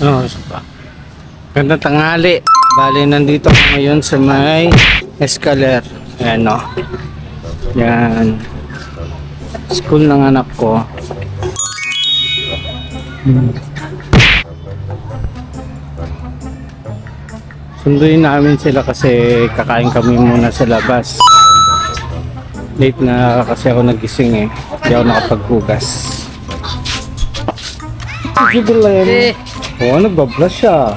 Ano oras pa? Gandang tanghali. Bale, nandito ako ngayon sa may Escaler. Ayan o. Yan. School ng anak ko. Sunduin namin sila kasi kakain kami muna sa labas. Late na kasi ako nagising eh. Hindi ako nakapaghugas. Oo, nagbablush siya.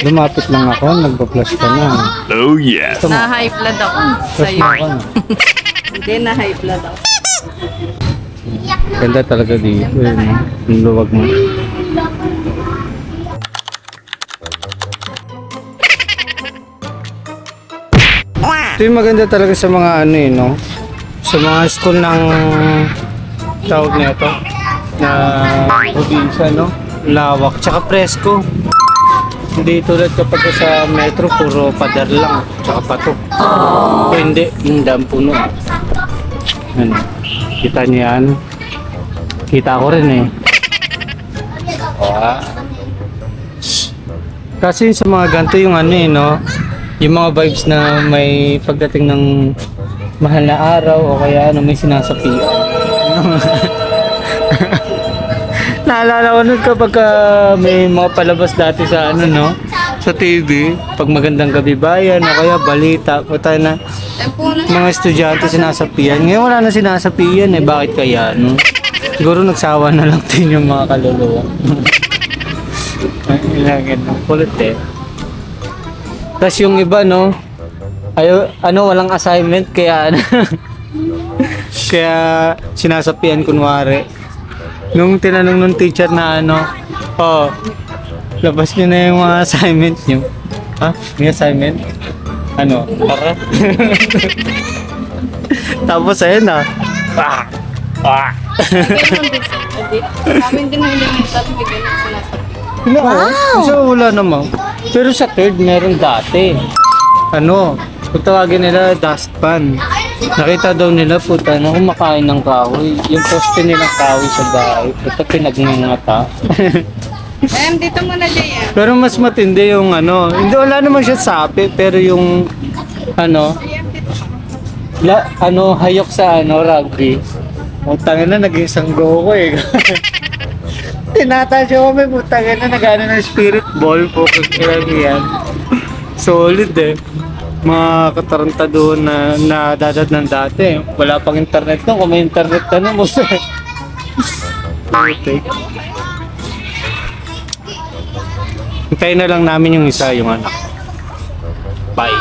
Lumapit lang ako, nagbablush ka na. Oh yes. Na-high blood ako Blush sa'yo. mo ka na. Hindi, na-high blood ako. Ganda talaga dito. Yung luwag mo. Ito yung maganda talaga sa mga ano eh, no? Sa mga school ng tawag na ito na probinsya, no? Lawak, tsaka presko. Hindi tulad kapag sa metro, puro pader lang, tsaka pato. O hindi, yung dam puno. Ano, kita niyo yan? Kita ko rin eh. Wow. Kasi sa mga ganito yung ano eh, no? Yung mga vibes na may pagdating ng mahal na araw o kaya ano, may sinasapian. Naalala ko nun kapag may mga palabas dati sa ano, no? Sa TV, pag magandang gabi bayan o kaya balita, puta na mga estudyante sinasapian. Ngayon wala na sinasapian eh, bakit kaya, no? Siguro nagsawa na lang din yung mga kaluluwa. Ay, kulit eh. Tapos yung iba, no? Ayaw, ano, walang assignment kaya ano. Kaya sinasapian kunwari. Nung tinanong ng teacher na ano, oh, labas nyo na yung mga assignment nyo. Ha? May assignment? Ano? Para? Tapos ayun na. Kami din ng elemental, may ganun sinasabi. Wow! So wala naman. Pero sa third meron dati. Ano? Kung tawagin nila dustpan. Nakita daw nila puta na kumakain ng kahoy. Yung poste nilang kahoy sa bahay. Puta pinagnangata. Dito muna, Jaya. Pero mas matindi yung ano. Hindi wala naman siya sapi. Pero yung ano. Ano hayok sa ano rugby. Putangin na naging sanggo ko eh. Tinatasya kami putangin na nagano ng spirit ball po kailan yan. Solid eh. Mga kataranta doon na nadadad ng dati. Wala pang internet doon. Kung may internet na mo sa okay. Hintayin na lang namin yung isa, yung anak. Bye.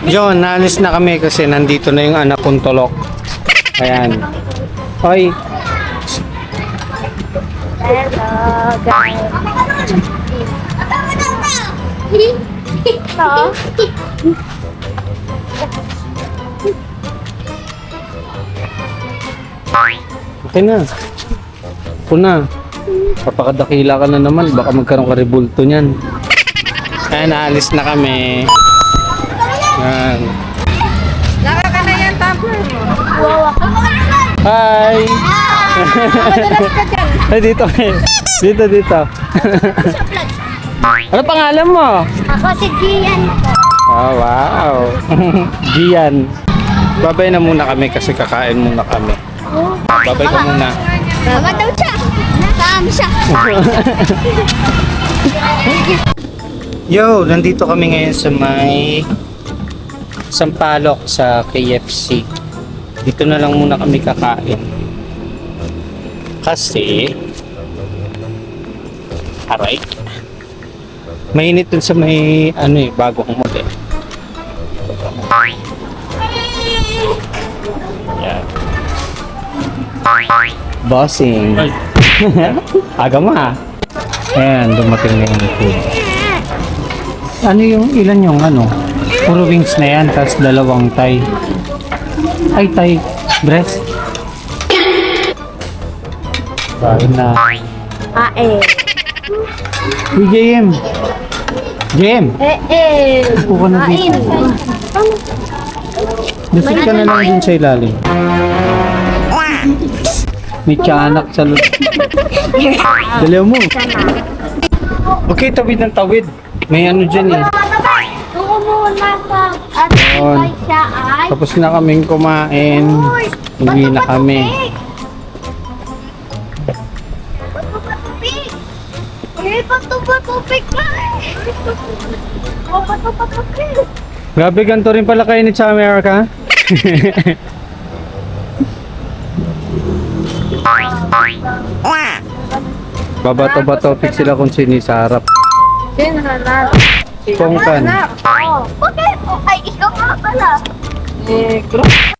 John, naalis na kami kasi nandito na yung anak kong tolok. Ayan. Hoy. Hello, guys. Ito. Okay na. Puna. Papakadakila ka na naman. Baka magkaroon ka rebulto niyan. Ayan, naalis na kami. Ayan. Laka ka na yan, tumbler mo. Wow, ako. Hi! Ay, dito kayo. Dito. Ano pangalan mo? Ako si Gian po. Oh, wow. Gian. Babay na muna kami kasi kakain muna kami. Babay ka muna. Mama daw siya. Nakam siya. Yo, nandito kami ngayon sa may Sampaloc sa KFC. Dito na lang muna kami kakain. Kasi aray. Mainit dun sa may ano eh, bago kong model. Yan. Bossing. Aga mo ha. Ayan, dumating na yung food. Ano yung, ilan yung ano? Puro wings na yan, tapos dalawang Thai. Ay, Thai breast. Kain na. Uy, JM. JM. Upo ka na dito. Lusot ka na lang din sa ilalim. May tiyanak sa loob. Dali mo. Okay, tawid ng tawid. May ano dyan eh. Doon muna sa Yun. ay siya ay. Tapos na kaming kumain. Uwi na kami. Bato-batupik! Eh, bato-batupik na eh! Oh, bato-batupik! Grabe, ganito rin pala kayo sa Amerika. Babato-bato pick sila kung sino sa harap. Sino na? Kongkan. Oh, bakit? Oh, ay, ikaw nga pala! Negro.